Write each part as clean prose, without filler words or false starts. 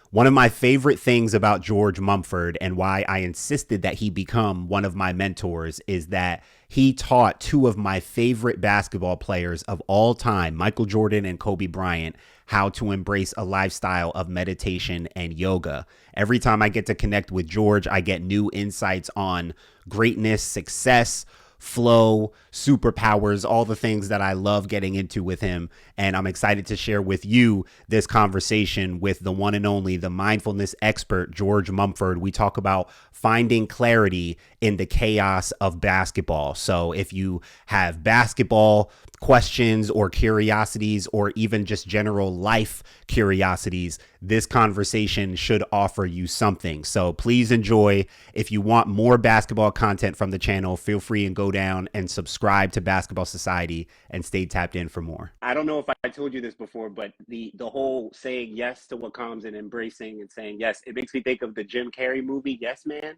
One of my favorite things about George Mumford and why I insisted that he become one of my mentors is that he taught two of my favorite basketball players of all time, Michael Jordan and Kobe Bryant, how to embrace a lifestyle of meditation and yoga. Every time I get to connect with George, I get new insights on greatness, success, flow, superpowers, all the things that I love getting into with him. And I'm excited to share with you this conversation with the one and only, the mindfulness expert, George Mumford. We talk about finding clarity in the chaos of basketball. So if you have basketball questions or curiosities, or even just general life curiosities, this conversation should offer you something. So please enjoy. If you want more basketball content from the channel, feel free and go down and subscribe to Basketball Society and stay tapped in for more. I don't know if I told you this before, but the whole saying yes to what comes and embracing and saying yes, it makes me think of the Jim Carrey movie, Yes Man,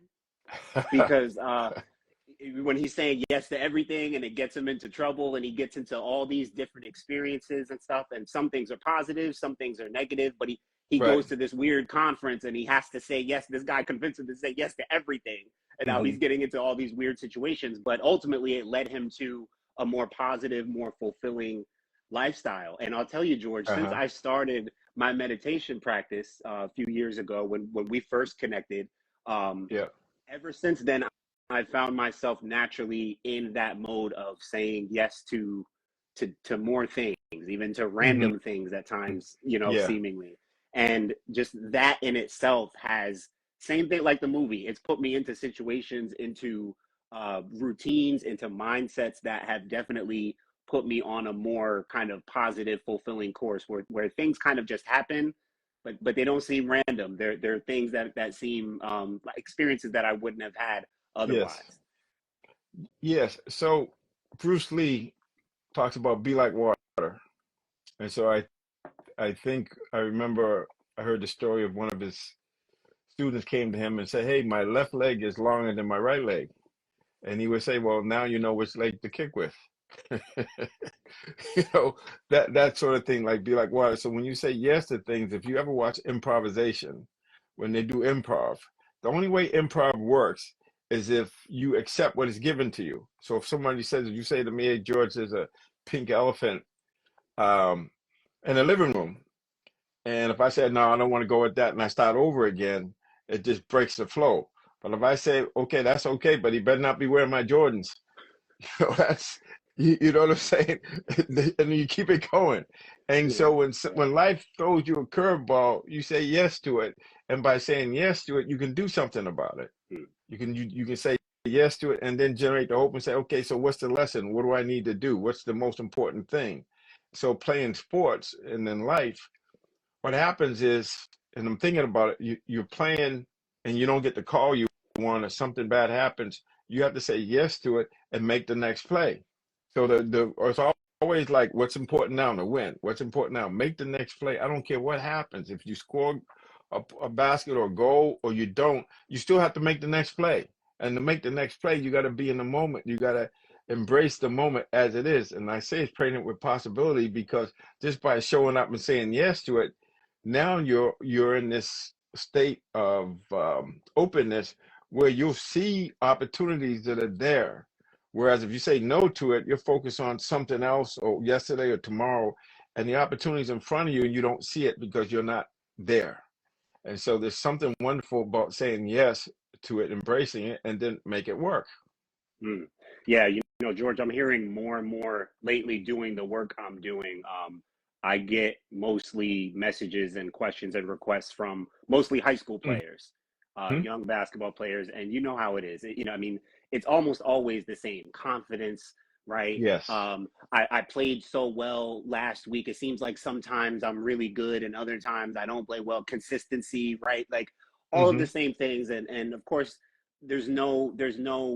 because when he's saying yes to everything and it gets him into trouble and he gets into all these different experiences and stuff, and some things are positive, some things are negative, but he Right. goes to this weird conference and he has to say yes. This guy convinced him to say yes to everything, and now he's Hmm. getting into all these weird situations, but ultimately it led him to a more positive, more fulfilling lifestyle. And I'll tell you, George, since Uh-huh. I started my meditation practice a few years ago when we first connected, um, Yeah. ever since then I found myself naturally in that mode of saying yes to more things, even to Hmm. random things at times, Yeah. seemingly. And just that in itself has, same thing like the movie. It's put me into situations, into routines, into mindsets that have definitely put me on a more kind of positive, fulfilling course where things kind of just happen, but they don't seem random. They're things that seem like experiences that I wouldn't have had Yes. otherwise. Yes. So Bruce Lee talks about be like water. And so I think I remember I heard the story of one of his students came to him and said, "Hey, my left leg is longer than my right leg." And he would say, "Well, now you know which leg to kick with." You know, that sort of thing, like be like water. So when you say yes to things, if you ever watch improvisation, when they do improv, the only way improv works is if you accept what is given to you. So if somebody says, if you say to me, "Hey, George, there's a pink elephant um, in the living room," and if I said, "No, I don't want to go with that," and I start over again, it just breaks the flow. But if I say, "Okay, that's okay, but he better not be wearing my Jordans," that's you know what I'm saying, and you keep it going. And Yeah, so when yeah. when life throws you a curveball, you say yes to it, and by saying yes to it, you can do something about it. Hmm. You can say yes to it, and then generate the hope and say, okay, so what's the lesson? What do I need to do? What's the most important thing? So playing sports and in life, what happens is, and I'm thinking about it, you're playing and you don't get the call you want, or something bad happens, you have to say yes to it and make the next play. So it's always like, what's important now to win? What's important now? Make the next play. I don't care what happens. If you score a basket or a goal or you don't, you still have to make the next play. And to make the next play, you got to be in the moment. You got to embrace the moment as it is. And I say it's pregnant with possibility because just by showing up and saying yes to it, now you're in this state of openness where you'll see opportunities that are there. Whereas if you say no to it, you're focused on something else or yesterday or tomorrow, and the opportunity's in front of you and you don't see it because you're not there. And so there's something wonderful about saying yes to it, embracing it, and then make it work. Hmm. Yeah, George, I'm hearing more and more lately doing the work I'm doing. I get mostly messages and questions and requests from mostly high school players, Mhm. young basketball players, and you know how it is. I mean, it's almost always the same confidence, right? Yes. I played so well last week. It seems like sometimes I'm really good, and other times I don't play well. Consistency, right? Like all of the Hmm. same things, and of course there's no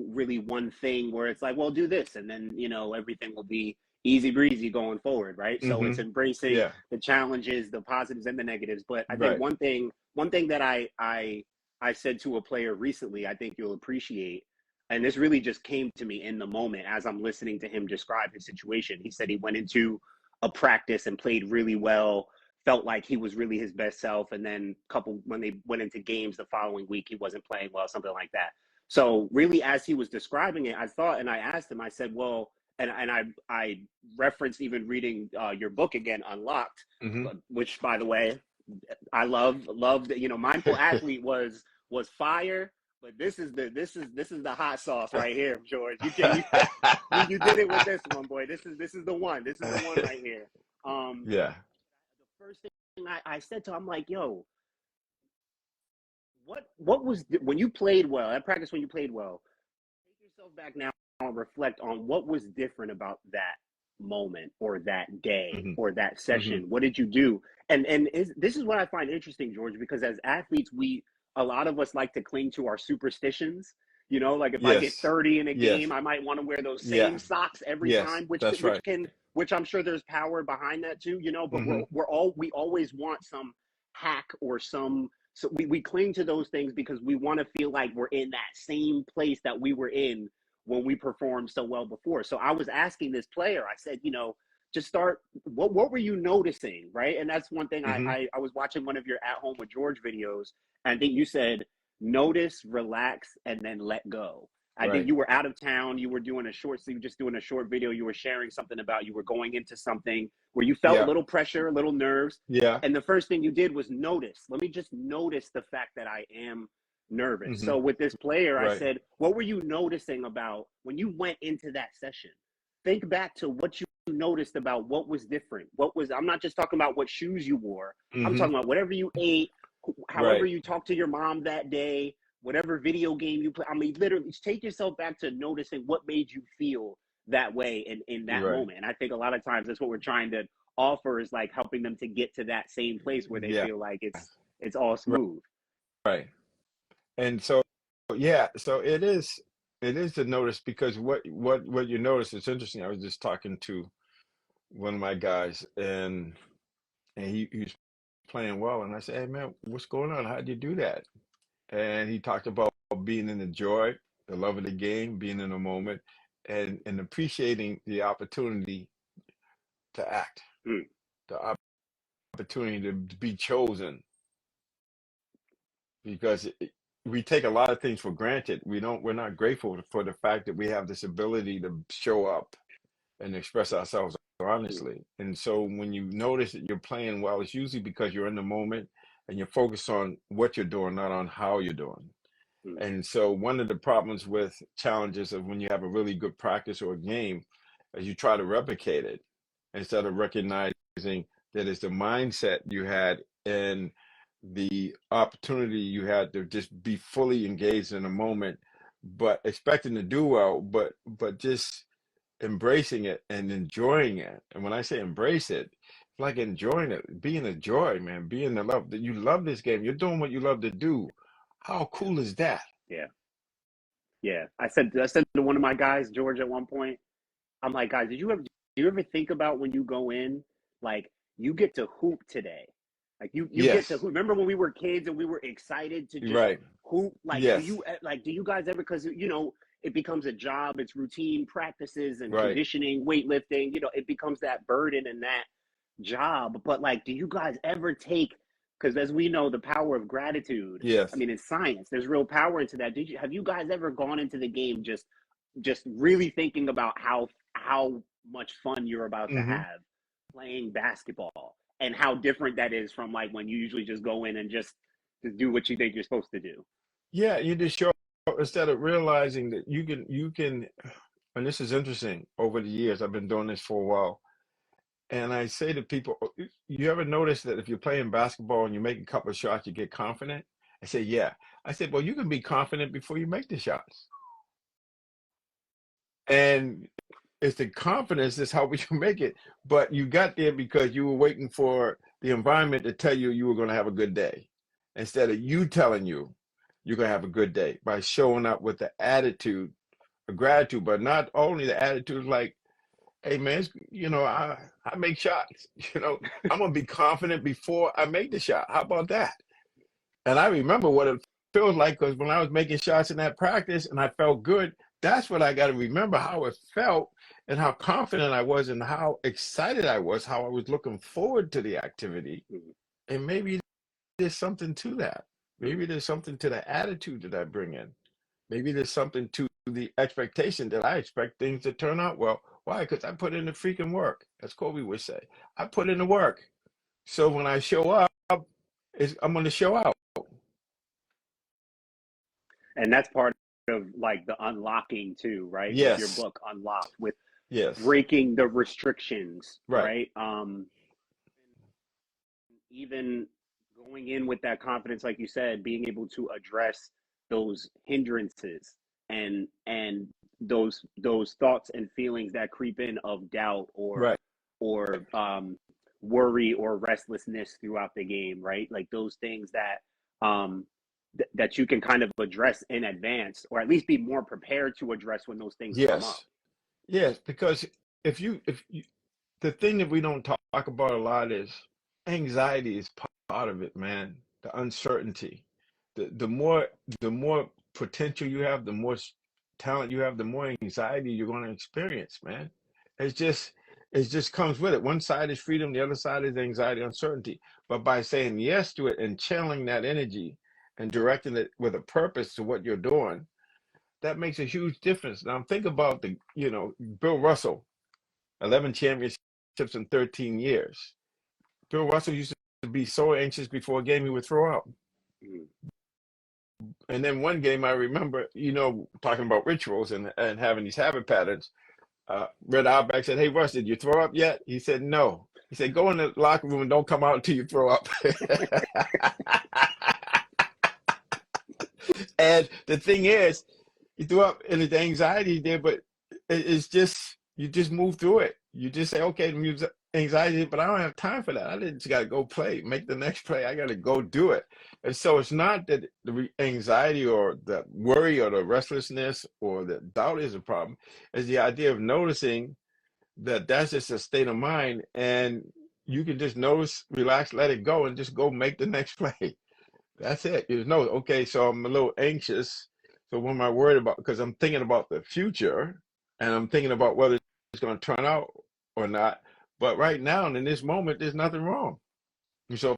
really one thing where it's like, well, do this and then everything will be easy breezy going forward, right? So it's Hmm. embracing Yeah. the challenges, the positives and the negatives. But I think Right. one thing that I said to a player recently, I think you'll appreciate, and this really just came to me in the moment as I'm listening to him describe his situation. He said he went into a practice and played really well felt like he was really his best self. And then when they went into games the following week, he wasn't playing well, something like that. So really, as he was describing it, I thought, and I asked him, I said, well, and I referenced even reading your book again, Unlocked, Hmm. which, by the way, I loved. You know, Mindful Athlete was fire, but this is the hot sauce right here, George. You did it with this one, boy. This is the one. This is the one right here. Yeah. The first thing I said to him, I'm like, yo, what was when you played well at practice, when you played well, take yourself back now and reflect on what was different about that moment or that day Hmm. or that Hmm. session. What did you do? And this is what I find interesting, George, because as athletes, a lot of us like to cling to our superstitions. You know, like if I hit Yes. 30 in a Yes. game, I might want to wear those Yeah. same socks every Yes. time, That's right. which I'm sure there's power behind that too, you know, but Hmm. we always want some hack or some, so we cling to those things because we want to feel like we're in that same place that we were in when we performed so well before. So I was asking this player, I said, you know, just start, what were you noticing, right? And that's one thing. Hmm. I was watching one of your At Home with George videos, and I think you said notice, relax, and then let go. I think Right. you were out of town. You were doing so you were just doing a short video. You were sharing something about you were going into something where you felt a Yeah. little pressure, a little nerves. Yeah. And the first thing you did was notice. Let me just notice the fact that I am nervous. Hmm. So with this player, I Right. said, what were you noticing about when you went into that session? Think back to what you noticed about what was different. I'm not just talking about what shoes you wore. I'm Hmm. talking about whatever you ate, however Right. you talked to your mom that day, whatever video game you play. I mean, literally take yourself back to noticing what made you feel that way in that Right. moment. And I think a lot of times that's what we're trying to offer, is like helping them to get to that same place where they Yeah. feel like it's all smooth. Right. And so, yeah, so it is to notice, because what you notice is interesting. I was just talking to one of my guys, and he's playing well, and I said, "Hey man, what's going on? How did you do that?" And he talked about being in the joy, the love of the game, being in the moment, and appreciating the opportunity to act, Mm, the opportunity to be chosen, because we take a lot of things for granted. We're not grateful for the fact that we have this ability to show up and express ourselves mm, honestly. And so when you notice that you're playing well, it's usually because you're in the moment and you're focused on what you're doing, not on how you're doing. mm, And so one of the problems with challenges of when you have a really good practice or a game is you try to replicate it instead of recognizing that it's the mindset you had and the opportunity you had to just be fully engaged in a moment, but expecting to do well, but just embracing it and enjoying it. And when I say embrace it, it's like enjoying it, being a joy, man, being the love that you love this game. You're doing what you love to do. How cool is that? yeah, yeah. I said to one of my guys, George, at one point, I'm like, guys, do you ever think about when you go in, like you get to hoop today? Like you get to Yes, hoop. Remember when we were kids and we were excited to you're just right. hoop? Yes, Do you guys ever, because you know it becomes a job, it's routine practices and right. conditioning, weightlifting, you know, it becomes that burden and that job. But like, do you guys ever take, because as we know, the power of gratitude, I Yes. mean, in science, there's real power into that. Have you guys ever gone into the game just really thinking about how much fun you're about to Hmm. have playing basketball and how different that is from like when you usually just go in and just do what you think you're supposed to do. Yeah, you just show up instead of realizing that you can, and this is interesting. Over the years, I've been doing this for a while, and I say to people, you ever notice that if you're playing basketball and you make a couple of shots, you get confident? I say, yeah. I said, well, you can be confident before you make the shots. And it's the confidence that's helping you make it. But you got there because you were waiting for the environment to tell you you were going to have a good day, instead of you telling you you're going to have a good day by showing up with the attitude of gratitude. But not only the attitude, like, hey man, I make shots. I'm gonna be confident before I make the shot. How about that? And I remember what it feels like, because when I was making shots in that practice and I felt good, that's what I got to remember, how it felt. and how confident I was and how excited I was, how I was looking forward to the activity. And maybe there's something to that. Maybe there's something to the attitude that I bring in. Maybe there's something to the expectation that I expect things to turn out well. Why? Because I put in the freaking work, as Kobe would say. I put in the work. So when I show up, I'm going to show out. And that's part of like the unlocking too, right? With your Yes. book Unlocked, with Yes. breaking the restrictions, Right. right? Even going in with that confidence, like you said, being able to address those hindrances and those thoughts and feelings that creep in of doubt Right. or worry or restlessness throughout the game, right? Like those things that that you can kind of address in advance, or at least be more prepared to address when those things come up. Yes. Yes. Because if you, the thing that we don't talk about a lot is anxiety is part of it, man. The uncertainty. The more potential you have, the more talent you have, the more anxiety you're going to experience, man. It's just it just comes with it. One side is freedom, the other side is anxiety, uncertainty. But by saying yes to it and channeling that energy and directing it with a purpose to what you're doing, that makes a huge difference. Now think about Bill Russell, 11 championships in 13 years. Bill Russell used to be so anxious before a game he would throw out. Mm. And then one game I remember, talking about rituals and having these habit patterns. Red Auerbach said, "Hey Russ, did you throw up yet?" He said, "No." He said, "Go in the locker room and don't come out until you throw up." And the thing is, you threw up and the anxiety there, but it's just you just move through it. You just say, "Okay, the anxiety, but I don't have time for that. I just got to go play, make the next play. I got to go do it." And so it's not that the anxiety or the worry or the restlessness or the doubt is a problem. It's the idea of noticing that that's just a state of mind, and you can just notice, relax, let it go, and just go make the next play. That's it. You know, okay, so I'm a little anxious. So what am I worried about? Because I'm thinking about the future and I'm thinking about whether it's going to turn out or not. But right now, in this moment, there's nothing wrong. And so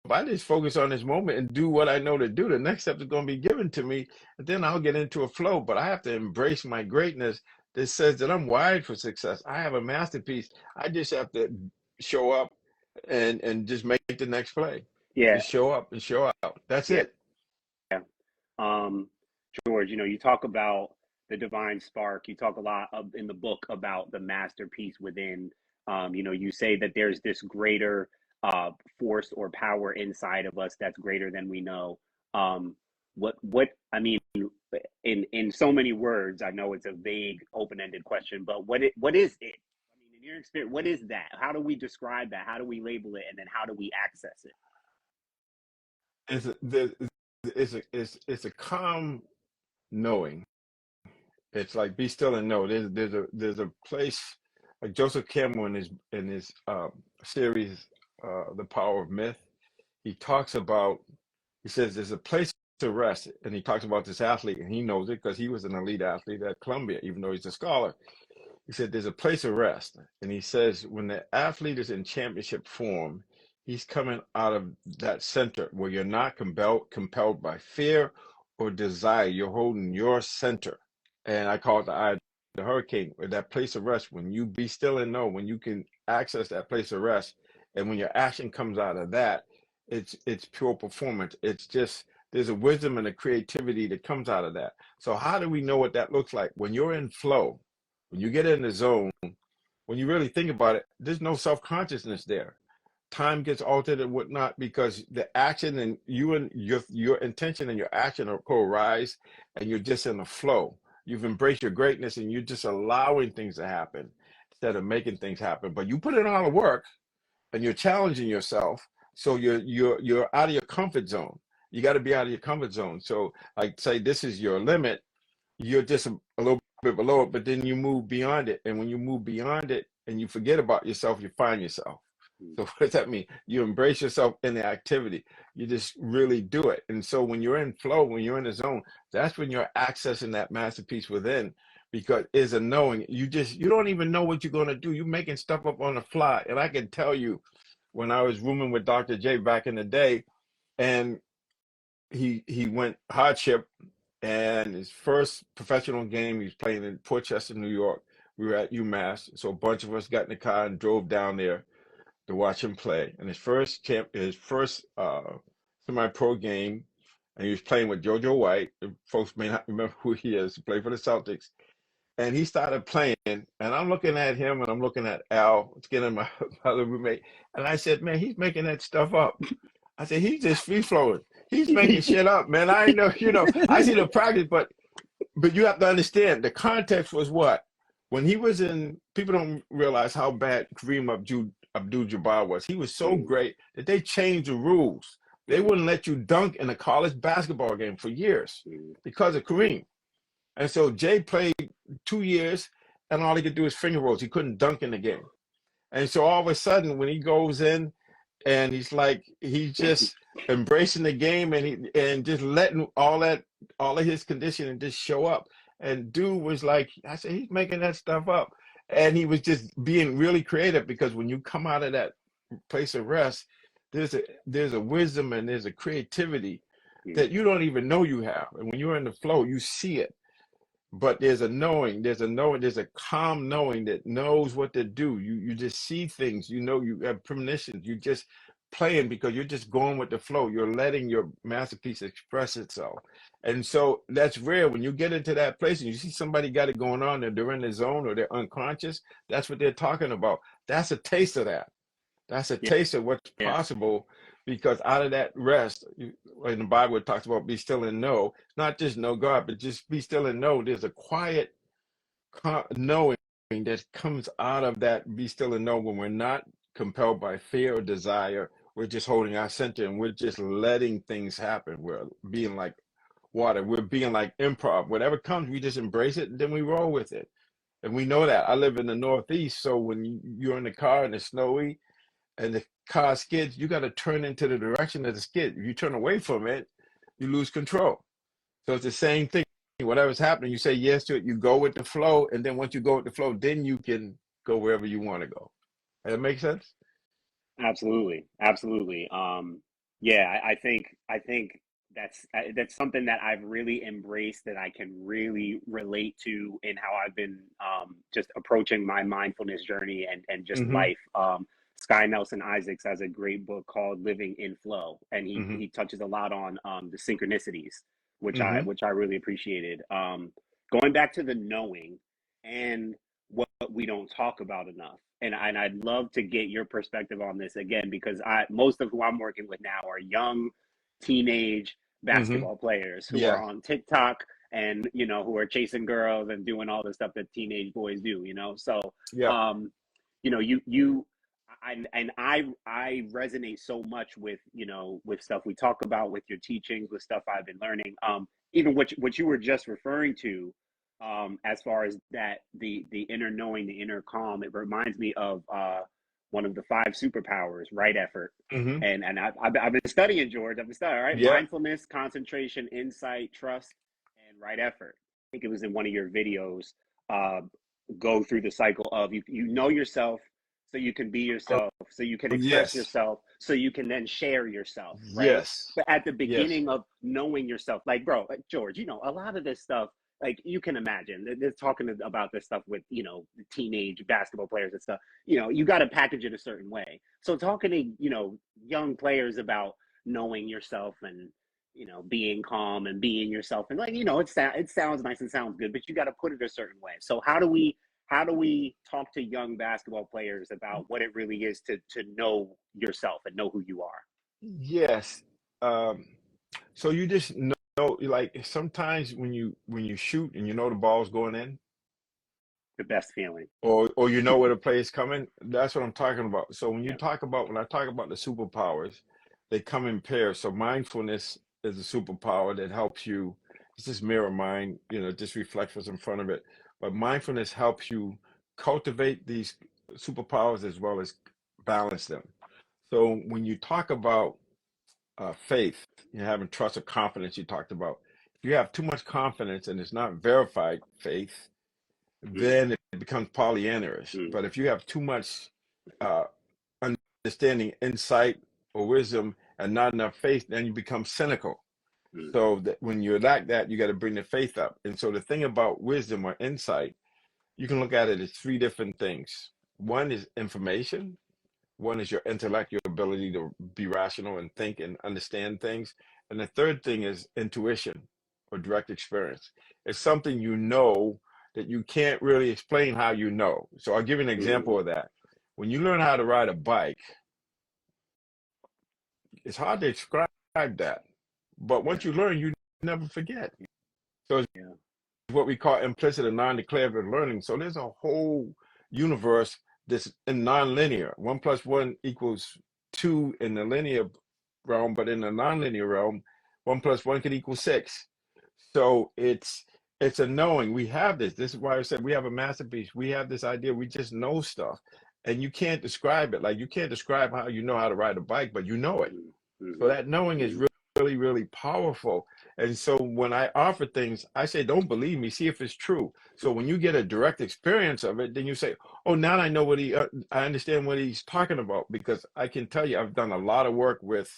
if I just focus on this moment and do what I know to do, the next step is going to be given to me. And then I'll get into a flow. But I have to embrace my greatness that says that I'm wired for success. I have a masterpiece. I just have to show up and just make the next play. Yeah, Just show up and show out. That's yeah. it. Um, George, you talk about the divine spark. You talk a lot in the book about the masterpiece within. You say that there's this greater force or power inside of us that's greater than we know. What I mean, in so many words, I know it's a vague, open-ended question, but what is it? I mean, in your experience, what is that? How do we describe that? How do we label it? And then how do we access it? It's a, the- it's a calm knowing. It's like be still and know. There's a place like Joseph Campbell in his series, The Power of Myth. He talks about, he says there's a place to rest, and he talks about this athlete, and he knows it because he was an elite athlete at Columbia, even though he's a scholar. He said there's a place of rest, and he says when the athlete is in championship form, he's coming out of that center where you're not compelled by fear or desire. You're holding your center, and I call it the eye of the hurricane, or that place of rest. When you be still and know, when you can access that place of rest, and when your action comes out of that, it's pure performance. It's just there's a wisdom and a creativity that comes out of that. So how do we know what that looks like? When you're in flow, when you get in the zone, when you really think about it, there's no self-consciousness there. Time gets altered and whatnot because the action and you and your intention and your action are co-arise, and you're just in the flow. You've embraced your greatness and you're just allowing things to happen instead of making things happen. But you put in all the work and you're challenging yourself, so you're out of your comfort zone. You got to be out of your comfort zone. So like say this is your limit, you're just a little bit below it, but then you move beyond it. And when you move beyond it and you forget about yourself, you find yourself. So what does that mean? You embrace yourself in the activity. You just really do it. And so when you're in flow, when you're in the zone, that's when you're accessing that masterpiece within, because it's a knowing. You don't even know what you're gonna do. You're making stuff up on the fly. And I can tell you, when I was rooming with Dr. J back in the day, and he went hardship, and his first professional game he was playing in Port Chester, New York. We were at UMass, so a bunch of us got in the car and drove down there to watch him play. And his first semi-pro game, and he was playing with JoJo White. Folks may not remember who he is. He played for the Celtics. And he started playing, and I'm looking at him, and I'm looking at Al, getting my other roommate, and I said, "Man, he's making that stuff up." I said, "He's just free flowing. He's making shit up, man. I know, I see the practice, but you have to understand the context was what when he was in. People don't realize how bad Kareem Abdul-Jabbar was. He was so great that they changed the rules. They wouldn't let you dunk in a college basketball game for years because of Kareem. And so Jay played 2 years, and all he could do is finger rolls. He couldn't dunk in the game. And so all of a sudden, when he goes in, and he's just embracing the game, and just letting all of his conditioning just show up. And dude was like, I said, he's making that stuff up, and he was just being really creative, because when you come out of that place of rest, there's a wisdom and there's a creativity that you don't even know you have, and when you're in the flow, you see it. But there's a knowing, there's a calm knowing that knows what to do. You just see things, you have premonitions. You just playing because you're just going with the flow. You're letting your masterpiece express itself. And so that's rare when you get into that place and you see somebody got it going on and they're in the zone or they're unconscious. That's what they're talking about. That's a taste of that. That's a Yeah. taste of what's possible, because out of that rest, in the Bible it talks about be still and know, not just know God, but just be still and know. There's a quiet knowing that comes out of that be still and know, when we're not compelled by fear or desire. We're just holding our center and we're just letting things happen. We're being like water. We're being like improv. Whatever comes, we just embrace it and then we roll with it. And we know that. I live in the Northeast, so when you're in the car and it's snowy, and the car skids, you got to turn into the direction of the skid. If you turn away from it, you lose control. So it's the same thing. Whatever's happening, you say yes to it, you go with the flow, and then once you go with the flow, then you can go wherever you want to go. Does that make sense? Absolutely, absolutely. Yeah, I think that's something that I've really embraced, that I can really relate to in how I've been just approaching my mindfulness journey and just Mm-hmm. life. Sky Nelson Isaacs has a great book called Living in Flow, and he Mm-hmm. he touches a lot on the synchronicities, Mm-hmm. which I really appreciated. Going back to the knowing and what we don't talk about enough. And I'd love to get your perspective on this again, because most of who I'm working with now are young teenage Mm-hmm. basketball players who are Yeah. on TikTok, and who are chasing girls and doing all the stuff that teenage boys do, so Yeah. um you and I resonate so much with with stuff we talk about, with your teachings, with stuff I've been learning, even what you were just referring to, as far as that, the inner knowing, the inner calm. It reminds me of one of the five superpowers, right effort. Mm-hmm. And I've been studying, George. I've been studying, all right? Yeah. Mindfulness, concentration, insight, trust, and right effort. I think it was in one of your videos. Uh, Go through the cycle of you know yourself, so you can be Oh, yourself, so you can express yes. yough, so you can then share yourself, right? Yes. But at the Yes. beginning of knowing yourself, like, bro, like, George, a lot of this stuff, like, you can imagine they're talking about this stuff with the teenage basketball players and stuff. You got to package it a certain way. So talking to young players about knowing yourself, and being calm and being yourself, and, like, it sounds nice and sounds good, but you got to put it a certain way. So how do we talk to young basketball players about what it really is to know yourself and know who you are? Yes. Um, so you just know, like sometimes when you shoot and you know the ball's going in, The best feeling. or you know where the play is coming. That's what I'm talking about. So when I talk about the superpowers, they come in pairs. So mindfulness is a superpower that helps you. It's just mirror mind, just reflect what's in front of it. But mindfulness helps you cultivate these superpowers as well as balance them. So when you talk about faith, having trust or confidence, you talked about. If you have too much confidence and it's not verified faith, Mm, then it becomes polyamorous. mm, But if you have too much uh, understanding, insight, or wisdom, and not enough faith, then you become cynical. mm, So that when you lack that, you got to bring the faith up. And so the thing about wisdom or insight, you can look at it as three different things. One is information. One is your intellect, your ability to be rational and think and understand things. And the third thing is intuition or direct experience. It's something you know that you can't really explain how you know. So I'll give you an example mm, of that. When you learn how to ride a bike, it's hard to describe that. But once you learn, you never forget. So it's yeah. what we call implicit and non-declarative learning. So there's a whole universe that's in non-linear. 1+1 = 2 in the linear realm, but in the non-linear realm, 1+1 could equal 6. So it's a knowing. We have this. This is why I said we have a masterpiece. We have this idea. We just know stuff, and you can't describe it. Like you can't describe how you know how to ride a bike, but you know it. Mm, So mhm, that knowing is mhm, really, really powerful. And so when I offer things, I say, don't believe me, see if it's true. So when you get a direct experience of it, then you say, oh, now I know I understand what he's talking about, because I can tell you, I've done a lot of work with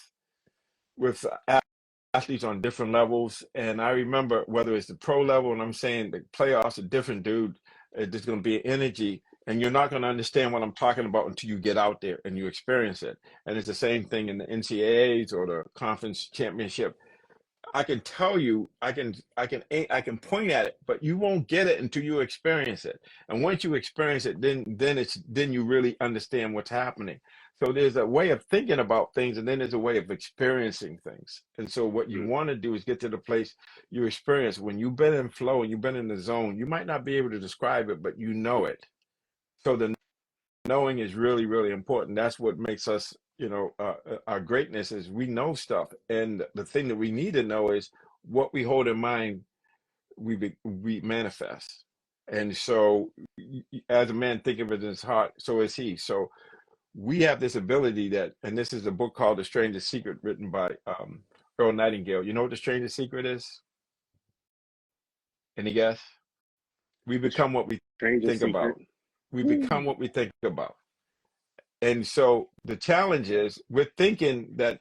athletes on different levels. And I remember whether it's the pro level, and I'm saying the playoffs, a different dude, there's going to be energy, and you're not going to understand what I'm talking about until you get out there and you experience it. And it's the same thing in the NCAAs or the conference championship. I can tell you, I can point at it, but you won't get it until you experience it. And once you experience it, then you really understand what's happening. So there's a way of thinking about things, and then there's a way of experiencing things. And so what you mm, want to do is get to the place you experience. When you've been in flow and you've been in the zone, you might not be able to describe it, but you know it. So the knowing is really, really important. That's what makes us, our greatness is we know stuff. And the thing that we need to know is what we hold in mind, we manifest. And so as a man thinketh in his heart, so is he. So we have this ability that, and this is a book called The Strangest Secret, written by Earl Nightingale. You know what the strangest secret is? Any guess? We The become what we strangest think secret. about. We become Ooh. what we think about. And so the challenge is we're thinking that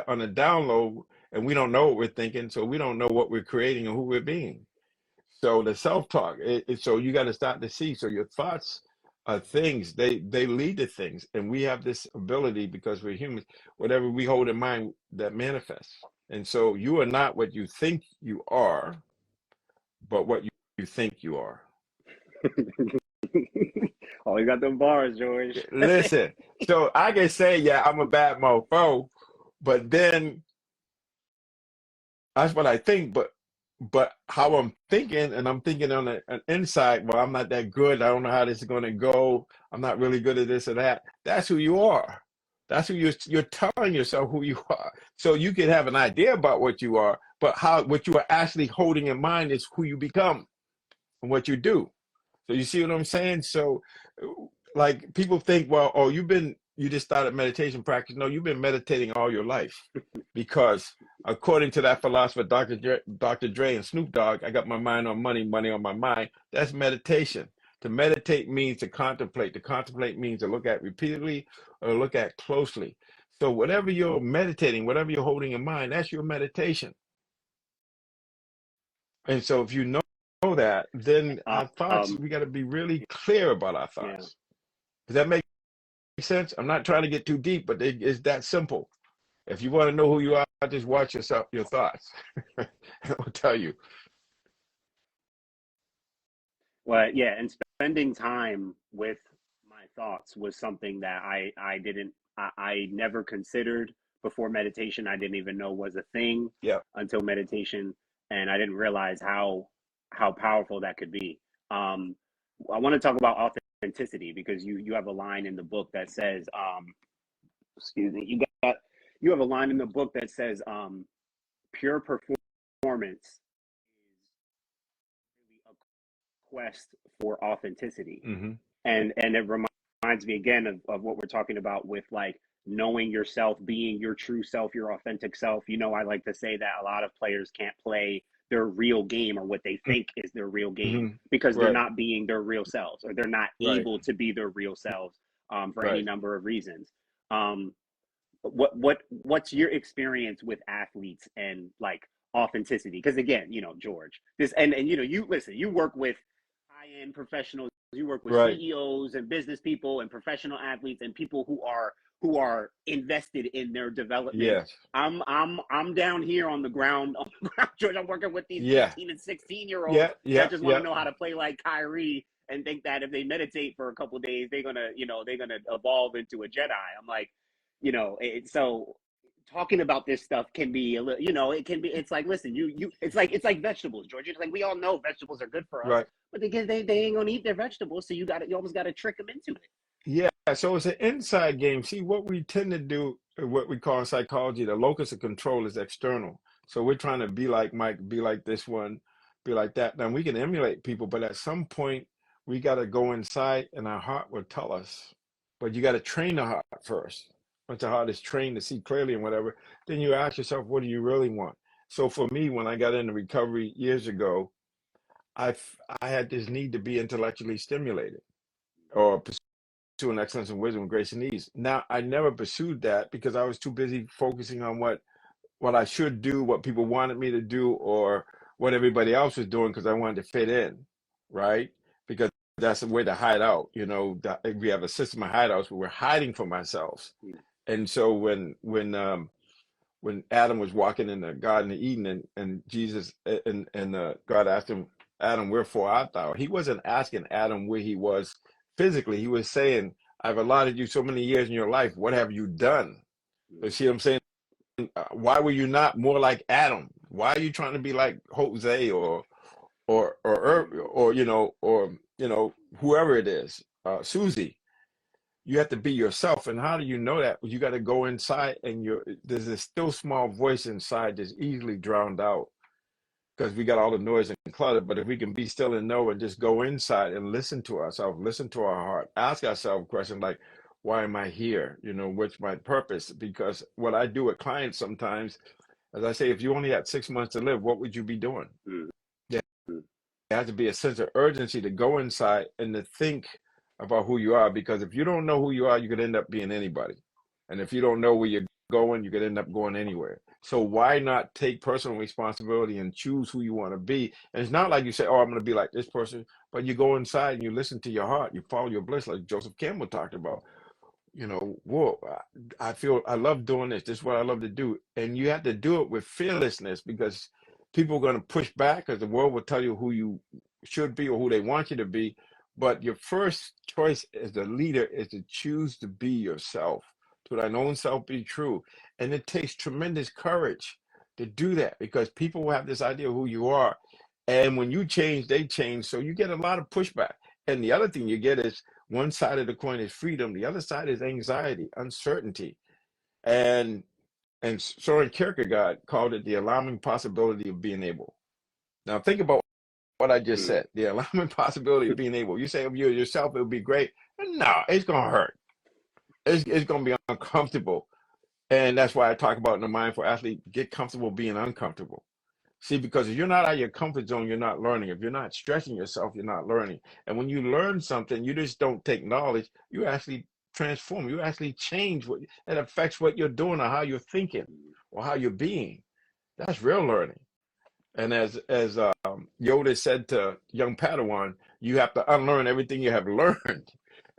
on a download, and we don't know what we're thinking, so we don't know what we're creating and who we're being. So the self-talk, so you got to start to see. So your thoughts are things, they lead to things, and we have this ability because we're humans. Whatever we hold in mind, that manifests. And so you are not what you think you are, but what you think you are. Oh, you got them bars, George. Listen, so I can say, yeah, I'm a bad mofo, but then that's what I think. But how I'm thinking, and I'm thinking on an inside, well, I'm not that good. I don't know how this is going to go. I'm not really good at this or that. That's who you are. That's who you're telling yourself who you are. So you can have an idea about what you are, but what you are actually holding in mind is who you become and what you do. So you see what I'm saying? So like people think, well, oh, you just started meditation practice. No, you've been meditating all your life, because according to that philosopher, Dr. Dre and Snoop Dogg, I got my mind on money, money on my mind. That's meditation. To meditate means to contemplate. To contemplate means to look at repeatedly or look at closely. So whatever you're meditating, whatever you're holding in mind, that's your meditation. And so if you know that, then our thoughts, Um, we got to be really clear about our yeah. thoughts. Does that make sense? I'm not trying to get too deep, but it's that simple. If you want to know who you are, just watch your thoughts. I'll tell you. Well, yeah, and spending time with my thoughts was something that I never considered before meditation. I didn't even know was a thing Yeah. until meditation, and I didn't realize how powerful that could be. Um, I want to talk about authenticity because you have a line in the book that says, excuse me, you have a line in the book that says, pure performance is really a quest for authenticity. Hmm. And it reminds me again of what we're talking about with like knowing yourself, being your true self, your authentic self. I like to say that a lot of players can't play their real game, or what they think is their real game, Mm-hmm. because they're Right. not being their real selves, or they're not Right. able to be their real selves, for any Right. number of reasons. Um, what's your experience with athletes and like authenticity? Because again, George, this and you listen, you work with high end professionals, you work with Right. CEOs and business people and professional athletes and people who are invested in their development. Yes. I'm down here on the ground, George. I'm working with these Yeah. 15 and 16-year-olds Yeah. that Yeah. just want to Yeah. know how to play like Kyrie and think that if they meditate for a couple of days, they're gonna evolve into a Jedi. I'm like, so talking about this stuff can be a little, it can be, it's like, listen, it's like vegetables, George. It's like, we all know vegetables are good for us, Right. but they ain't gonna eat their vegetables, so you almost gotta trick them into it. Yeah. So it's an inside game. See, what we tend to do, what we call in psychology, the locus of control is external. So we're trying to be like Mike, be like this one, be like that. Now we can emulate people, but at some point we got to go inside and our heart will tell us. But you got to train the heart first. Once the heart is trained to see clearly and whatever, then you ask yourself, what do you really want? So for me, when I got into recovery years ago, I had this need to be intellectually stimulated or pursuing excellence and wisdom, grace and ease. Now, I never pursued that because I was too busy focusing on what I should do, what people wanted me to do, or what everybody else was doing because I wanted to fit in, right? Because that's the way to hide out. We have a system of hideouts where we're hiding from ourselves. And so when Adam was walking in the Garden of Eden and Jesus and God asked him, Adam, wherefore art thou? He wasn't asking Adam where he was physically. He was saying, I've allotted you so many years in your life. What have you done? You see what I'm saying? Why were you not more like Adam? Why are you trying to be like Jose or whoever it is, Susie? You have to be yourself. And how do you know that? You got to go inside, and there's this still small voice inside that's easily drowned out because we got all the noise and clutter. But if we can be still and know and just go inside and listen to ourselves, listen to our heart, ask ourselves questions like, why am I here? What's my purpose? Because what I do with clients sometimes, as I say, if you only had 6 months to live, what would you be doing? There has to be a sense of urgency to go inside and to think about who you are, because if you don't know who you are, you could end up being anybody. And if you don't know where you're going, you could end up going anywhere. So why not take personal responsibility and choose who you want to be? And it's not like you say, oh, I'm going to be like this person, but you go inside and you listen to your heart, you follow your bliss, like Joseph Campbell talked about. Whoa, I feel I love doing this. This is what I love to do. And you have to do it with fearlessness, because people are going to push back, because the world will tell you who you should be or who they want you to be. But your first choice as a leader is to choose to be yourself, to thine own self be true. And it takes tremendous courage to do that, because people will have this idea of who you are. And when you change, they change. So you get a lot of pushback. And the other thing you get is, one side of the coin is freedom. The other side is anxiety, uncertainty. And Soren Kierkegaard called it the alarming possibility of being able. Now think about what I just said, the alarming possibility of being able. You say if you're yourself, it'll be great. No, it's going to hurt. It's going to be uncomfortable. And that's why I talk about in the Mindful Athlete, get comfortable being uncomfortable. See, because if you're not out of your comfort zone, you're not learning. If you're not stretching yourself, you're not learning. And when you learn something, you just don't take knowledge. You actually transform. You actually change what it affects what you're doing or how you're thinking or how you're being. That's real learning. And as Yoda said to young Padawan, you have to unlearn everything you have learned.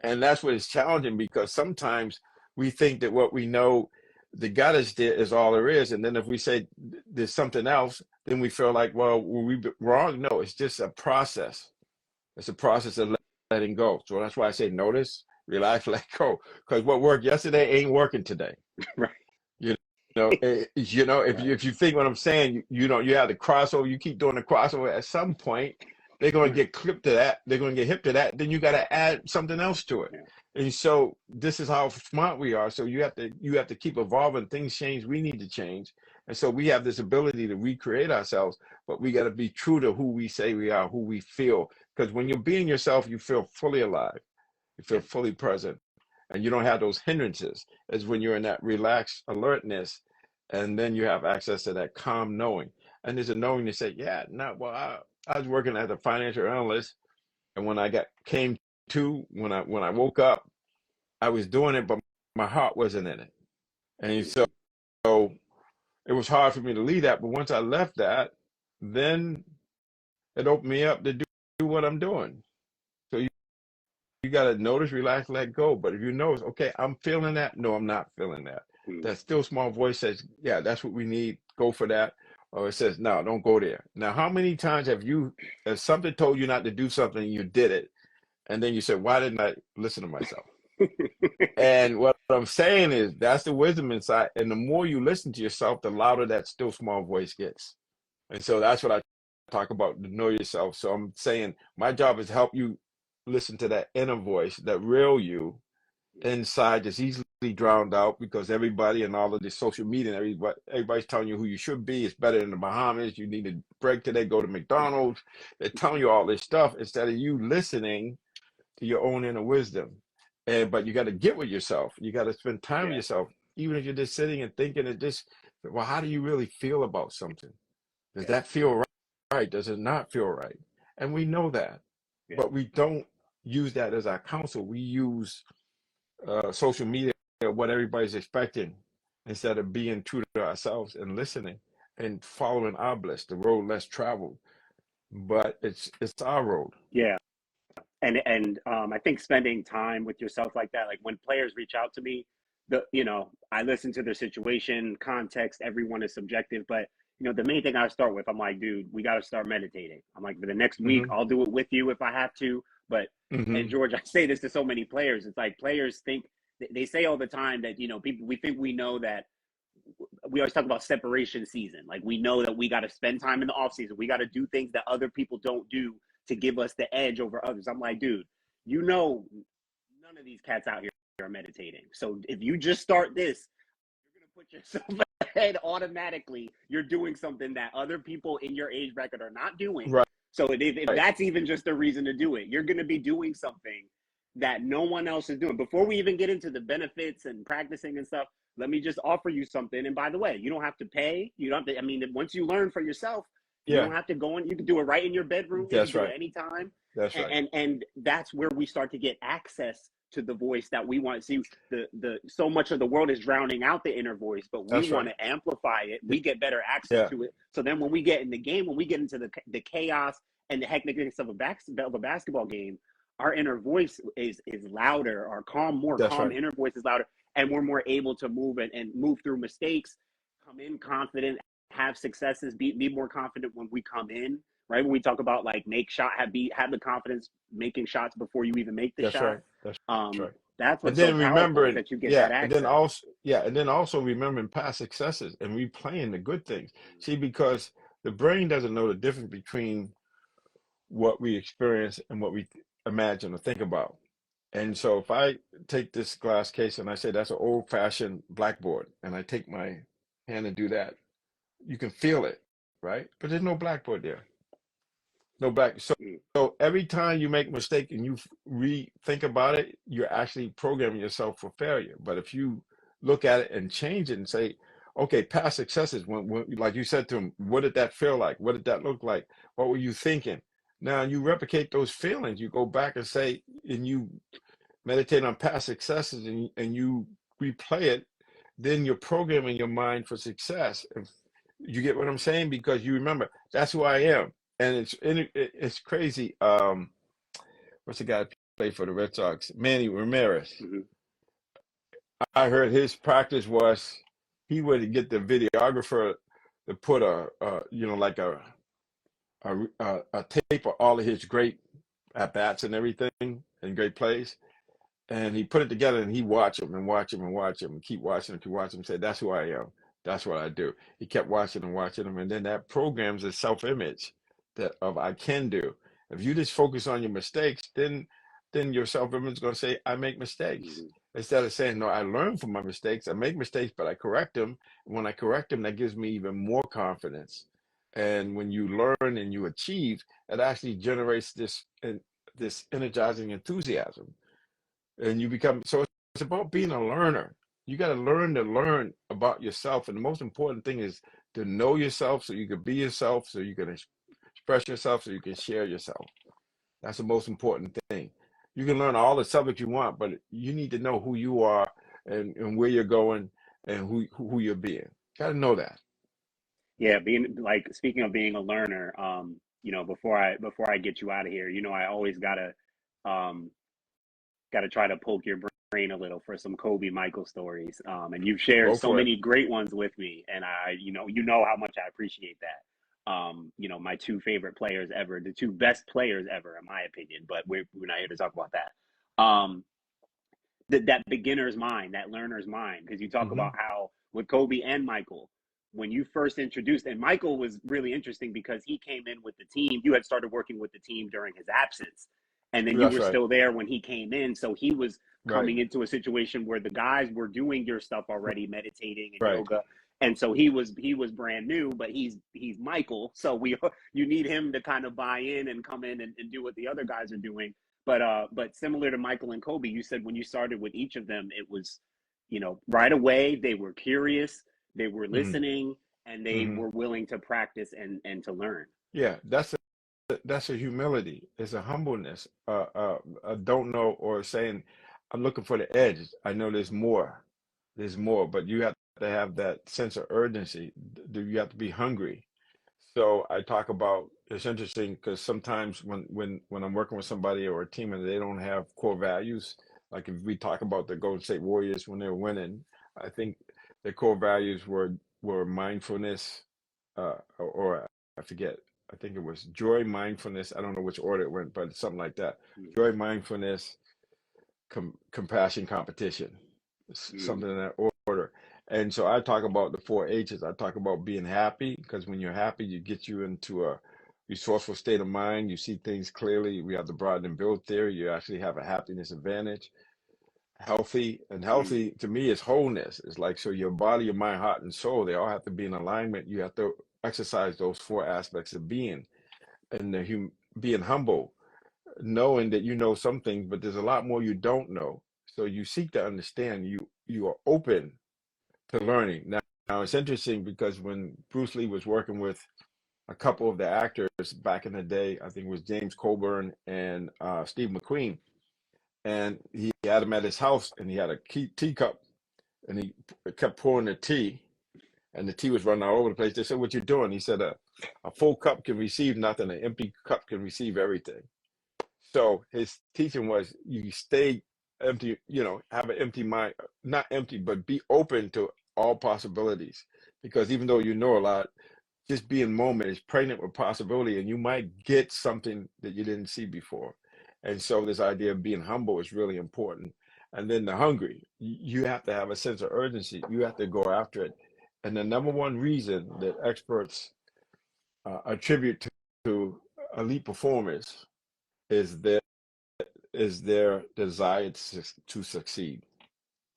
And that's what is challenging, because sometimes we think that what we know, the God is there, is all there is. And then if we say there's something else, then we feel like, well, were we wrong? No, it's just a process. It's a process of letting go. So that's why I say notice, relax, let go. Because what worked yesterday ain't working today. Right. If you think what I'm saying, you have the crossover, you keep doing the crossover, at some point they're going to get clipped to that, they're going to get hip to that, then you got to add something else to it. And so this is how smart we are. So you have to keep evolving. Things change, we need to change. And so we have this ability to recreate ourselves, but we got to be true to who we say we are, who we feel. Because when you're being yourself, you feel fully alive, you feel fully present, and you don't have those hindrances, as when you're in that relaxed alertness, and then you have access to that calm knowing. And there's a knowing to say, yeah, no, well, I was working as a financial analyst, and when I came to when I woke up, I was doing it, but my heart wasn't in it, and so it was hard for me to leave that. But once I left that, then it opened me up to do what I'm doing. So you got to notice, relax, let go. But if you notice, okay, I'm feeling that. No, I'm not feeling that. That still small voice says, yeah, that's what we need. Go for that. Or it says, no, don't go there. Now, how many times have something told you not to do something and you did it? And then you said, why didn't I listen to myself? And what I'm saying is that's the wisdom inside. And the more you listen to yourself, the louder that still small voice gets. And so that's what I talk about, to know yourself. So I'm saying my job is to help you listen to that inner voice, that real you inside that's easily drowned out because everybody and all of this social media and everybody's telling you who you should be. It's better in the Bahamas. You need to break today, go to McDonald's. They're telling you all this stuff instead of you listening to your own inner wisdom. But you got to get with yourself. You got to spend time with yourself, even if you're just sitting and thinking and just, well, how do you really feel about something? Does that feel right? Does it not feel right? And we know that, but we don't use that as our counsel. We use social media, what everybody's expecting, instead of being true to ourselves and listening and following our bliss, the road less traveled. But it's our road. Yeah. And I think spending time with yourself like that, like when players reach out to me, I listen to their situation, context, everyone is subjective, but the main thing I start with, I'm like, dude, we got to start meditating. I'm like, for the next week, I'll do it with you if I have to. But, and George, I say this to so many players. It's like players think, they say all the time that, people, we think we know that we always talk about separation season. Like we know that we got to spend time in the off season. We got to do things that other people don't do to give us the edge over others. I'm like, dude, none of these cats out here are meditating. So if you just start this, you're going to put yourself ahead automatically. You're doing something that other people in your age bracket are not doing. Right. So if that's even just a reason to do it, you're going to be doing something that no one else is doing. Before we even get into the benefits and practicing and stuff, let me just offer you something. And by the way, you don't have to pay. You don't have to, once you learn for yourself, you don't have to go in. You can do it right in your bedroom. That's you can right. do it anytime. That's right. And that's where we start to get access to the voice that we want. See, the so much of the world is drowning out the inner voice, but we want to amplify it. We get better access to it. So then when we get in the game, when we get into the chaos and the hecticness of a basketball game, our inner voice is louder. Our calm inner voice is louder, and we're more able to move and move through mistakes, come in confident, have successes, be more confident when we come in. Right, when we talk about like have the confidence making shots before you even make the shot. Right. That's right. That's what's and then so powerful, is that you get that access. And then also remembering past successes and replaying the good things. See, because the brain doesn't know the difference between what we experience and what we imagine or think about. And so if I take this glass case and I say that's an old-fashioned blackboard, and I take my hand and do that, you can feel it, right? But there's no blackboard there. No black. So every time you make a mistake and you rethink about it, you're actually programming yourself for failure. But if you look at it and change it and say, okay, past successes, when like you said to him, what did that feel like? What did that look like? What were you thinking? Now you replicate those feelings. You go back and say, and you meditate on past successes and you replay it, then you're programming your mind for success. You get what I'm saying? Because you remember, that's who I am. And it's crazy. What's the guy that played for the Red Sox? Manny Ramirez. I heard his practice was he would get the videographer to put a tape of all of his great at bats and everything and great plays, and he put it together and he watch him and watch him and watch him and keep watching him. Say, that's who I am. That's what I do. He kept watching him, and then that programs a self-image that of I can do. If you just focus on your mistakes, then your self-image is going to say, I make mistakes. Instead of saying, no, I learn from my mistakes. I make mistakes, but I correct them. And when I correct them, that gives me even more confidence. And when you learn and you achieve, it actually generates this energizing enthusiasm. And you become, so it's about being a learner. You got to learn about yourself. And the most important thing is to know yourself so you can be yourself, so you can express yourself, so you can share yourself. That's the most important thing. You can learn all the subjects you want, but you need to know who you are and where you're going and who you're being. Got to know that. Yeah, being like speaking of being a learner, before I get you out of here, I always um gotta try to poke your brain a little for some Kobe Michael stories. And you've shared Go so for it. many great ones with me, and you know how much I appreciate that. My two favorite players ever, the two best players ever, in my opinion, but we're not here to talk about that. That beginner's mind, that learner's mind, because you talk Hmm. about how with Kobe and Michael, when you first introduced, and Michael was really interesting because he came in with the team. You had started working with the team during his absence, and then you That's were right. still there when he came in. So he was Right. coming into a situation where the guys were doing your stuff already, meditating and Right. yoga. And so he was brand new, but he's Michael. So you need him to kind of buy in and come in and do what the other guys are doing. But similar to Michael and Kobe, you said when you started with each of them, it was, right away they were curious, they were Hmm. listening, and they Hmm. were willing to practice and to learn. Yeah, that's a humility. It's a humbleness. A don't know or saying, I'm looking for the edge. I know there's more. There's more, but you have to have that sense of urgency. You have to be hungry. So I talk about, it's interesting because sometimes when I'm working with somebody or a team and they don't have core values, like if we talk about the Golden State Warriors when they were winning, I think their core values were mindfulness, or I forget. I think it was joy, mindfulness. I don't know which order it went, but something like that. Joy, mindfulness, compassion, competition, Mm-hmm. something in that order. And so I talk about the four H's. I talk about being happy because when you're happy, you get you into a resourceful state of mind. You see things clearly. We have the broaden and build theory. You actually have a happiness advantage. Healthy, and Mm-hmm. healthy to me is wholeness. It's like, so your body, your mind, heart, and soul, they all have to be in alignment. You have to exercise those four aspects of being, and being humble, knowing that you know some things, but there's a lot more you don't know. So you seek to understand. You are open to learning. Now it's interesting because when Bruce Lee was working with a couple of the actors back in the day, I think it was James Coburn and Steve McQueen, and he had him at his house, and he had a teacup, and he kept pouring the tea, and the tea was running all over the place. They said, "What you doing?" He said, "A full cup can receive nothing. An empty cup can receive everything." So his teaching was you stay empty, have an empty mind, not empty, but be open to all possibilities. Because even though you know a lot, just being moment is pregnant with possibility, and you might get something that you didn't see before. And so this idea of being humble is really important. And then the hungry, you have to have a sense of urgency. You have to go after it. And the number one reason that experts attribute to elite performers is their desire to succeed,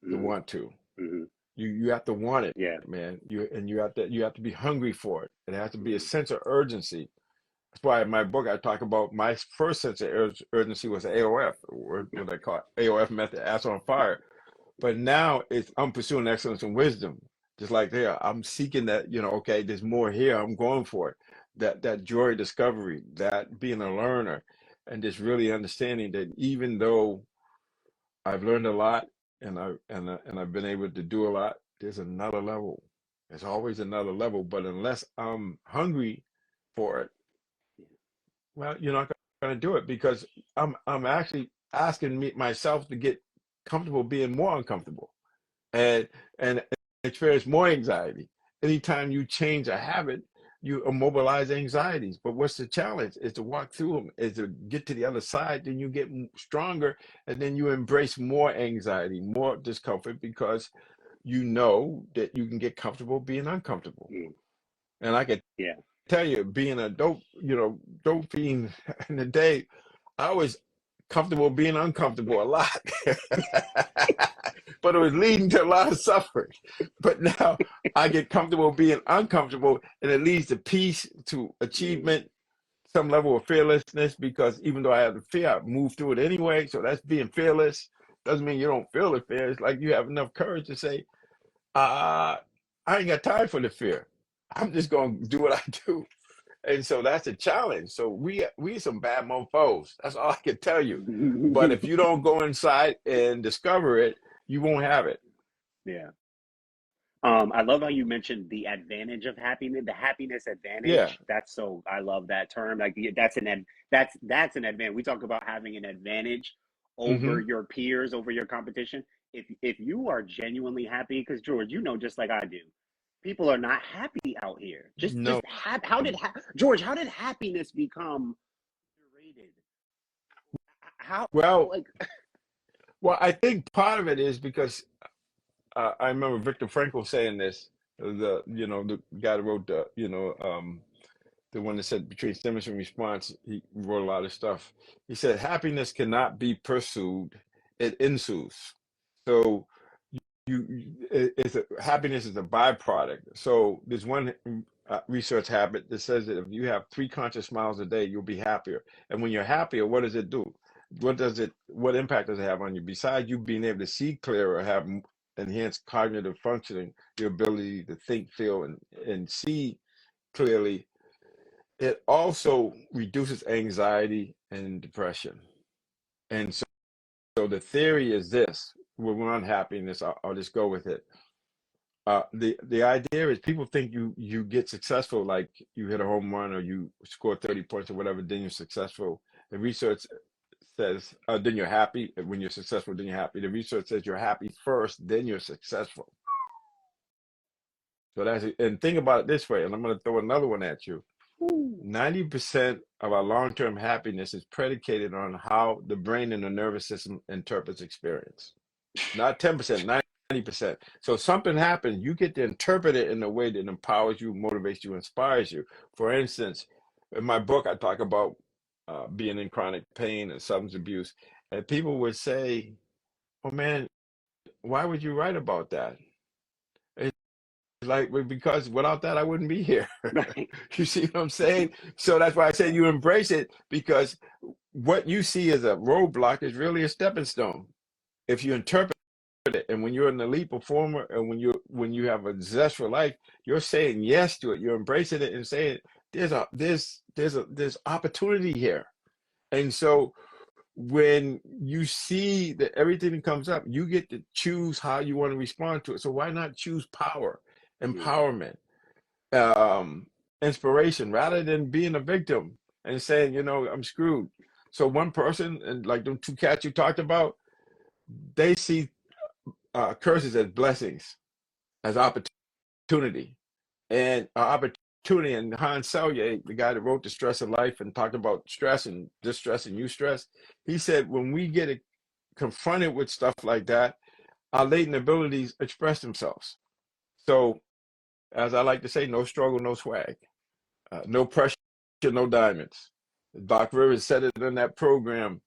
to Mm-hmm. want to. Mm-hmm. You have to want it, Yeah. man. You have to be hungry for it. It has to be a Mm-hmm. sense of urgency. That's why in my book I talk about my first sense of urgency was AOF, or what I call it, AOF method, ass on fire. But now I'm pursuing excellence and wisdom. Just like there, I'm seeking that, okay, there's more here. I'm going for it. That joy of discovery, that being a learner, and just really understanding that even though I've learned a lot and I've been able to do a lot, there's another level. There's always another level. But unless I'm hungry for it, well, you're not going to do it because I'm actually asking myself to get comfortable being more uncomfortable and experience more anxiety. Anytime you change a habit, you immobilize anxieties. But what's the challenge? Is to walk through them, is to get to the other side. Then you get stronger, and then you embrace more anxiety, more discomfort, because you know that you can get comfortable being uncomfortable. Mm-hmm. And I can Yeah. tell you, being a dope fiend in the day, I was comfortable being uncomfortable a lot. But it was leading to a lot of suffering. But now I get comfortable being uncomfortable, and it leads to peace, to Mm-hmm. achievement, some level of fearlessness, because even though I have the fear, I move through it anyway. So that's being fearless. Doesn't mean you don't feel the fear. It's like you have enough courage to say, I ain't got time for the fear. I'm just going to do what I do. And so that's a challenge. So we some bad mofos. That's all I can tell you. But if you don't go inside and discover it, you won't have it. Yeah. I love how you mentioned the advantage of happiness, the happiness Yeah. advantage. That's so, I love that term. Like that's an advantage. We talk about having an advantage over Hmm. your peers, over your competition. If you are genuinely happy, because George, you know, just like I do, people are not happy out here. No. George? How did happiness become underrated? How Well, like I think part of it is because I remember Viktor Frankl saying this. The guy that wrote the one that said between stimulus and response. He wrote a lot of stuff. He said happiness cannot be pursued; it ensues. So happiness is a byproduct. So there's one research habit that says that if you have 3 conscious smiles a day, you'll be happier. And when you're happier, what does it do? What impact does it have on you? Besides you being able to see clearer, have enhanced cognitive functioning, your ability to think, feel, and see clearly, it also reduces anxiety and depression. And so the theory is this: when we're on happiness, I'll just go with it. The idea is people think you get successful, like you hit a home run or you score 30 points or whatever, then you're successful. The research says then you're happy. When you're successful, then you're happy. The research says you're happy first, then you're successful. So that's it. And think about it this way, and I'm going to throw another one at you. 90% of our long-term happiness is predicated on how the brain and the nervous system interprets experience. Not 10%, 90%. So something happens, you get to interpret it in a way that empowers you, motivates you, inspires you. For instance, in my book, I talk about being in chronic pain and substance abuse. And people would say, oh man, why would you write about that? It's like, well, because without that, I wouldn't be here. right. You see what I'm saying? So that's why I say you embrace it, because what you see as a roadblock is really a stepping stone. If you interpret it, and when you're an elite performer, and when you have a zest for life, you're saying yes to it. You're embracing it and saying there's opportunity here. And so when you see that everything that comes up, you get to choose how you want to respond to it. So why not choose power, Yeah. empowerment, um, inspiration, rather than being a victim and saying, I'm screwed. So one person, and like the 2 cats you talked about, they see curses as blessings, as opportunity, and opportunity. And Hans Selye, the guy that wrote The Stress of Life and talked about stress and distress and eustress, he said when we get confronted with stuff like that, our latent abilities express themselves. So, as I like to say, no struggle, no swag, no pressure, no diamonds. Doc Rivers said it in that program.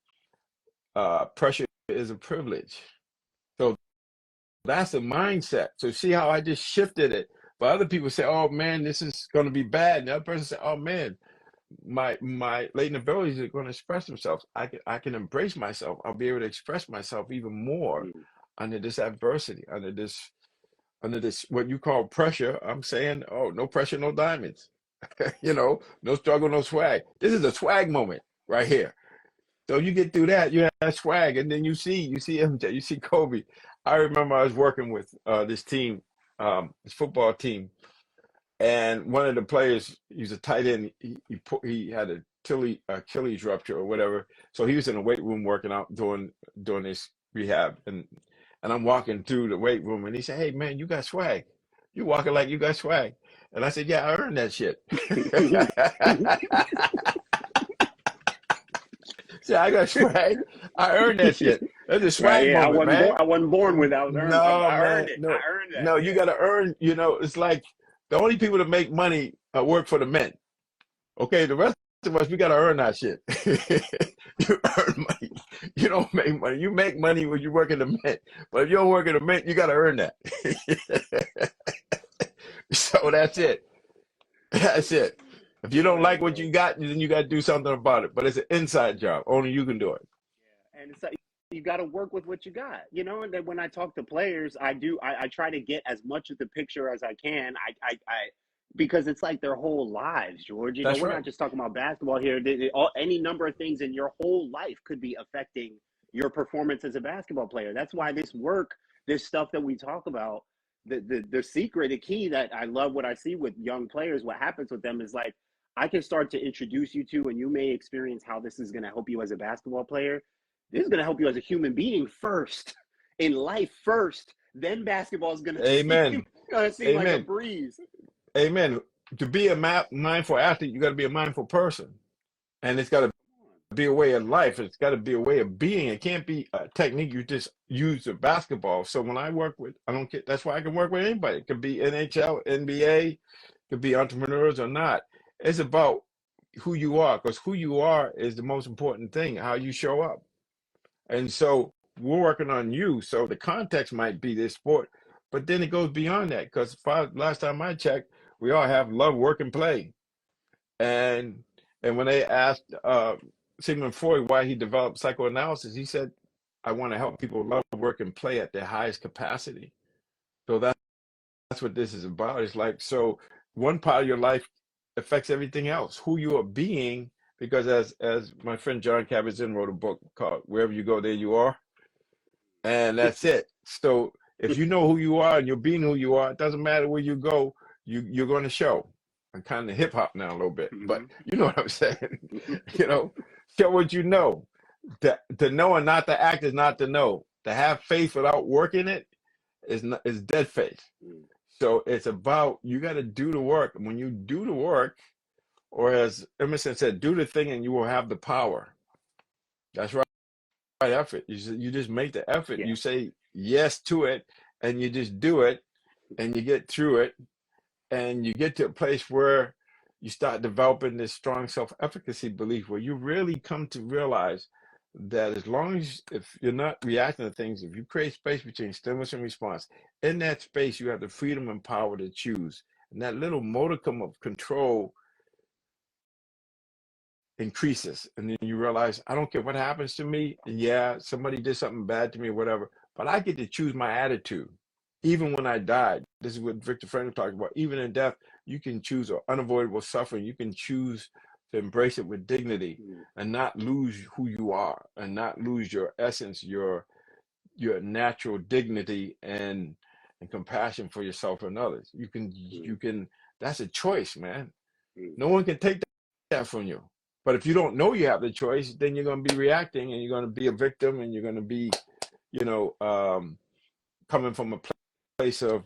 Pressure is a privilege. So that's the mindset. So see how I just shifted it. But other people say, "Oh man, this is going to be bad," and the other person say, "Oh man, my latent abilities are going to express themselves. I can embrace myself. I'll be able to express myself even more Mm. under this adversity, under this what you call pressure." I'm saying, "Oh, no pressure, no diamonds." No struggle, no swag. This is a swag moment right here. So you get through that, you have swag, and then you see MJ, you see Kobe. I remember I was working with this team, this football team, and one of the players, he's a tight end. He had a Achilles rupture or whatever, so he was in the weight room working out, doing this rehab, and I'm walking through the weight room, and he said, "Hey man, you got swag. You walking like you got swag." And I said, "Yeah, I earned that shit." See, I got swag. I earned that shit. That's a Right. swag Yeah. moment, man. I wasn't born with. I was earned. No, I earned man. it. I No, earned that. no. You Yeah. got to earn. It's like the only people that make money work for the men. Okay, the rest of us, we got to earn that shit. You earn money. You don't make money. You make money when you work in the mint. But if you don't work in the mint, you got to earn that. So that's it. That's it. If you don't Right, like what bro. you got, then you got to do something about it. But it's an inside job. Only you can do it. Yeah. And it's like you got to work with what you got, And then when I talk to players, I try to get as much of the picture as I can. because it's like their whole lives, George. You know, That's we're right. not just talking about basketball here. Any number of things in your whole life could be affecting your performance as a basketball player. That's why this work, this stuff that we talk about, the secret, the key that I love what I see with young players, what happens with them is like, I can start to introduce you to, and you may experience how this is going to help you as a basketball player. This is going to help you as a human being first, in life first. Then basketball is going to Amen. seem like a Amen. breeze. Amen. To be a mindful athlete, you got to be a mindful person, and it's got to be a way of life. It's got to be a way of being. It can't be a technique you just use of basketball. So when I work with, I don't care. That's why I can work with anybody. It could be NHL, NBA, could be entrepreneurs or not. It's about who you are, because who you are is the most important thing. How you show up, and so we're working on you. So the context might be this sport, but then it goes beyond that. Because last time I checked, we all have love, work, and play. And when they asked Sigmund Freud why he developed psychoanalysis, he said, "I want to help people love, work, and play at their highest capacity." So that's what this is about. It's like, so one part of your life affects everything else, who you are being, because as my friend John Kabat-Zinn wrote a book called "Wherever You Go, There You Are," and that's it. So if you know who you are and you're being who you are, it doesn't matter where you go, you're going to show. I'm kind of hip hop now a little bit, but you know what I'm saying. You know, show what you know. To know and not to act is not to know. To have faith without working it is dead faith. So it's about, you got to do the work. And when you do the work, or as Emerson said, do the thing and you will have the power. That's right. Effort. You just make the effort. Yeah. You say yes to it, and you just do it, and you get through it, and you get to a place where you start developing this strong self-efficacy belief, where you really come to realize that as long as, if you're not reacting to things, if you create space between stimulus and response, in that space you have the freedom and power to choose, and that little modicum of control increases. And then you realize, I don't care what happens to me, and yeah, somebody did something bad to me or whatever, but I get to choose my attitude. Even when I died, this is what Victor Frankl talked about, even in death, you can choose unavoidable suffering. You can choose to embrace it with dignity and not lose who you are, and not lose your essence, your natural dignity and compassion for yourself and others. You can, that's a choice, man. No one can take that from you. But if you don't know you have the choice, then you're going to be reacting, and you're going to be a victim, and you're going to be, you know, coming from a place of,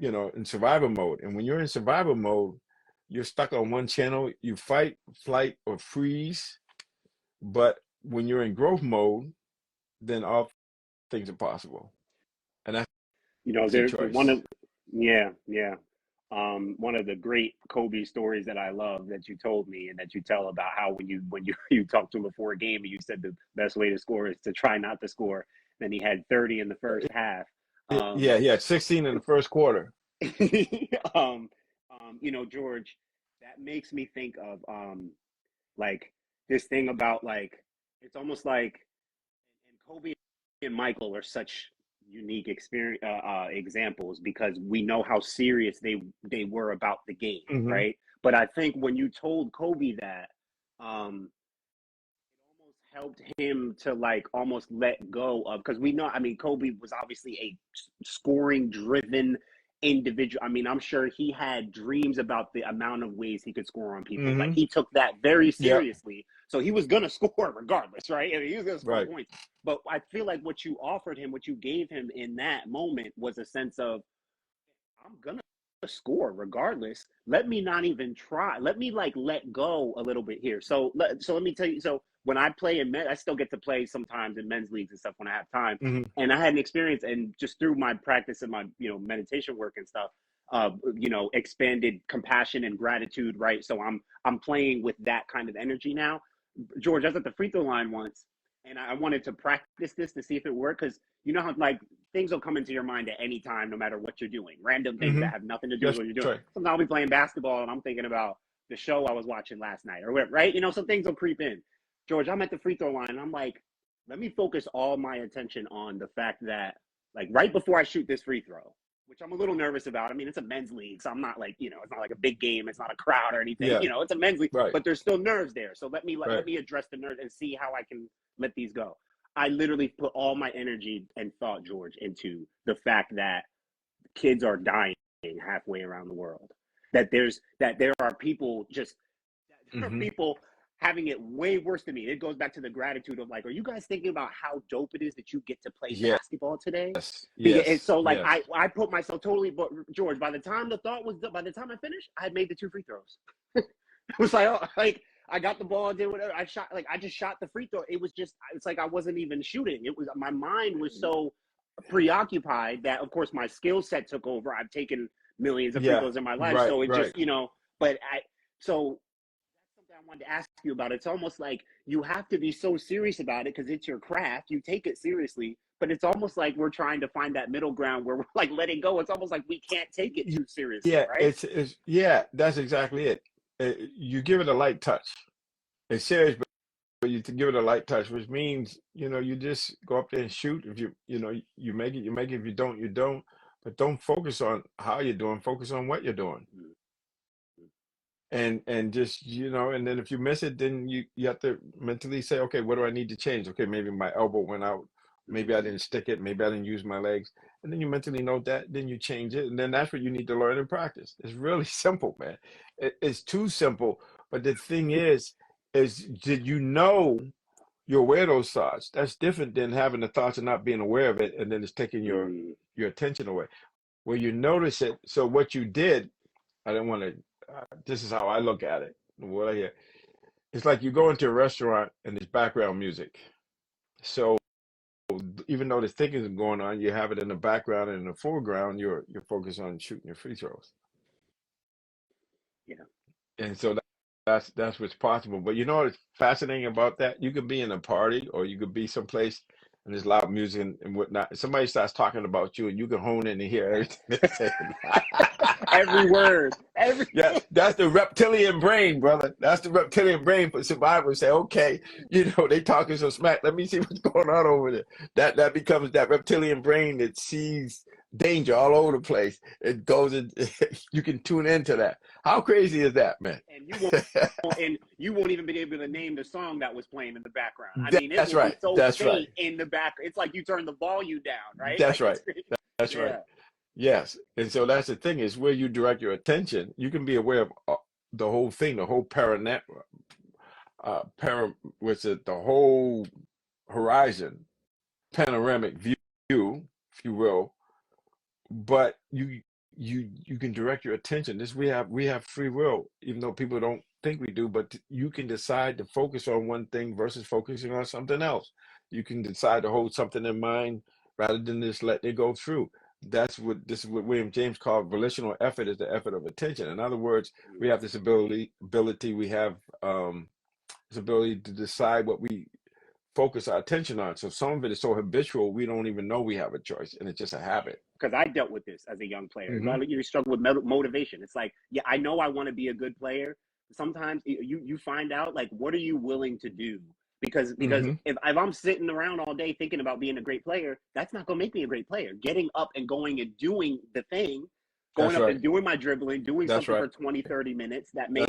in survival mode. And when you're in survival mode, you're stuck on one channel. You fight, flight, or freeze. But when you're in growth mode, then all things are possible. And that's a There one choice. of yeah, yeah. One of the great Kobe stories that I love that you told me and that you tell about how when you you talked to him before a game and you said the best way to score is to try not to score. Then he had 30 in the first half. Yeah, he had 16 in the first quarter. um, George, that makes me think of like this thing about like it's almost like and Kobe and Michael are such unique experience examples because we know how serious they were about the game, Hmm. right? But I think when you told Kobe that, it almost helped him to like almost let go of because we know, I mean, Kobe was obviously a scoring driven individual. I mean, I'm sure he had dreams about the amount of ways he could score on people. Like Hmm. he took that very Yep. seriously. So he was gonna score regardless, right? I mean, he was gonna score Right. points. But I feel like what you offered him, what you gave him in that moment was a sense of I'm gonna score regardless. Let me not even try. Let me like let go a little bit here. So let me tell you. So when I play in men, I still get to play sometimes in men's leagues and stuff when I have time. Hmm. And I had an experience, and just through my practice and my meditation work and stuff, expanded compassion and gratitude. Right. So I'm playing with that kind of energy now. George, I was at the free throw line once, and I wanted to practice this to see if it worked because you know how like things will come into your mind at any time, no matter what you're doing. Random things Hmm. that have nothing to do with That's what you're doing. right. Sometimes I'll be playing basketball and I'm thinking about the show I was watching last night or whatever, right? Some things will creep in. George, I'm at the free throw line and I'm like, let me focus all my attention on the fact that like right before I shoot this free throw, which I'm a little nervous about. I mean, it's a men's league, so I'm not like, it's not like a big game. It's not a crowd or anything. Yeah. It's a men's league, Right. but there's still nerves there. So let me Right. address the nerves and see how I can let these go. I literally put all my energy and thought, George, into the fact that kids are dying halfway around the world. That there are people people having it way worse than me. It goes back to the gratitude of like, are you guys thinking about how dope it is that you get to play basketball today? Yes. And so like yes. I put myself totally, but George, by the time I finished, I had made the 2 free throws. It was like I got the ball, did whatever. I just shot the free throw. It's like I wasn't even shooting. It was, my mind was so preoccupied that of course my skill set took over. I've taken millions of free throws in my life. Right, so it right. just, but so that's something I wanted to ask you about. It's almost like you have to be so serious about it because it's your craft. You take it seriously, but it's almost like we're trying to find that middle ground where we're like letting go. It's almost like we can't take it too seriously, right? It's that's exactly it. You give it a light touch. It's serious, but you to give it a light touch, which means you just go up there and shoot. If you make it, you make it. If you don't, you don't. But don't focus on how you're doing. Focus on what you're doing. And just and then if you miss it, then you have to mentally say, okay, what do I need to change? Okay, maybe my elbow went out, maybe I didn't stick it, maybe I didn't use my legs, and then you mentally note that, then you change it, and then that's what you need to learn and practice. It's really simple, man. It's too simple, but the thing is did you're aware of those thoughts? That's different than having the thoughts and not being aware of it, and then it's taking your attention away. Where you notice it, so what you did, I don't want to. This is how I look at it. What I hear, it's like you go into a restaurant and there's background music. So even though the thinking is going on, you have it in the background and in the foreground. You're focused on shooting your free throws. Yeah. And so that's what's possible. But what's fascinating about that? You could be in a party or you could be someplace and there's loud music and whatnot. Somebody starts talking about you and you can hone in and hear everything they're saying. Every word. Yeah, that's the reptilian brain, brother. That's the reptilian brain for survivors. Say, okay, they talking so smack. Let me see what's going on over there. That becomes that reptilian brain that sees danger all over the place. It goes and you can tune into that. How crazy is that, man? And you won't even be able to name the song that was playing in the background. I mean, it will be so faint in the back. It's like you turn the volume down, right? That's like right. That's right. Yes. And so that's the thing is where you direct your attention, you can be aware of the whole thing, the whole the whole horizon, panoramic view, if you will. But you can direct your attention. We have free will, even though people don't think we do, but you can decide to focus on one thing versus focusing on something else. You can decide to hold something in mind rather than just let it go through. This is what William James called volitional effort, is the effort of attention. In other words, we have this ability we have this ability to decide what we focus our attention on. So some of it is so habitual we don't even know we have a choice, and it's just a habit. Because I dealt with this as a young player. Mm-hmm. You struggle with motivation. It's like, yeah, I know I want to be a good player. Sometimes you find out, like, what are you willing to do? Because if I'm sitting around all day thinking about being a great player, that's not going to make me a great player. Getting up and going and doing the thing, and doing my dribbling, doing something for 20, 30 minutes that may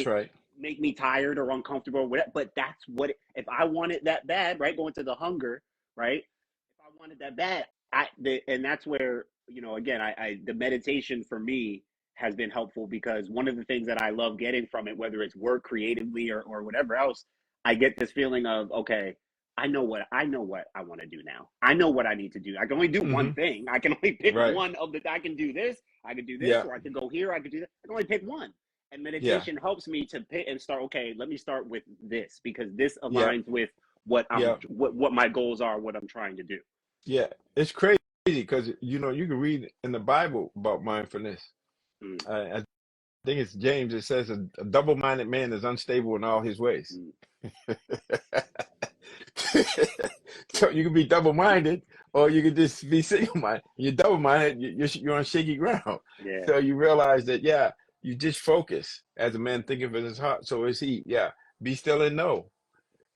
make me tired or uncomfortable or whatever. But that's what, if I want it that bad, right? Going to the hunger, right? If I want it that bad, and that's where, again, the meditation for me has been helpful, because one of the things that I love getting from it, whether it's work creatively or whatever else, I get this feeling of, okay, I know what I want to do now. I know what I need to do. I can only do one thing. I can only pick one of I can do this, or I can go here, I can do that. I can only pick one. And meditation helps me to pick and start, okay, let me start with this, because this aligns with what what my goals are, what I'm trying to do. Yeah, it's crazy because you can read in the Bible about mindfulness. I think it's James. It says a double-minded man is unstable in all his ways. So you can be double-minded, or you can just be single-minded. You're double-minded, you're on shaky ground. Yeah. So you realize that, you just focus as a man thinking in his heart. So is he. Yeah, be still and know.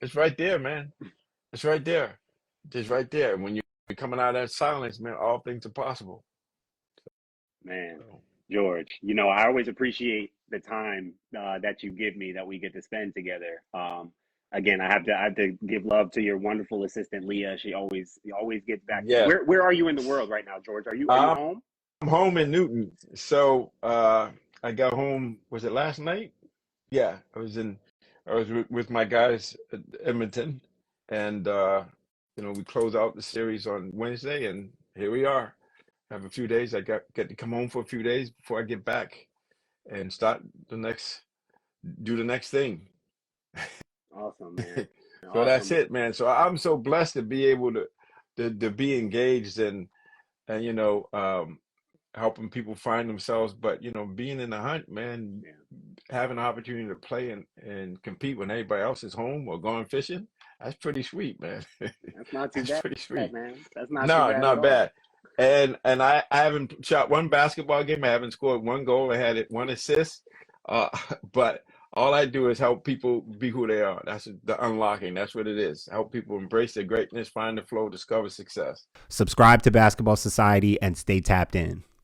It's right there, man. It's right there. It's right there. When you're coming out of that silence, man, all things are possible. Man, So, George, you know, I always appreciate the time that you give me that we get to spend together. Again, I have to give love to your wonderful assistant Leah. She always gets back to me. yes, Where are you in the world right now, George? Are you I'm home? home in Newton. So I got home. Was it last night? Yeah, I was with my guys at Edmonton, and we close out the series on Wednesday, and here we are. Have a few days. I get to come home for a few days before I get back and start the next do the next thing. Awesome, man. So that's Awesome. it, man. So I'm so blessed to be able to be engaged and helping people find themselves, but being in the hunt, man, Yeah, having the opportunity to play and compete when everybody else is home or going fishing, that's pretty sweet, man. that's not too That's bad, pretty sweet. man. That's not too No, bad at not all. bad. And I haven't shot one basketball game. I haven't scored one goal. I had one assist. Uh, but all I do is help people be who they are. That's the unlocking. That's what it is. Help people embrace their greatness, find the flow, discover success. Subscribe to Basketball Society and stay tapped in.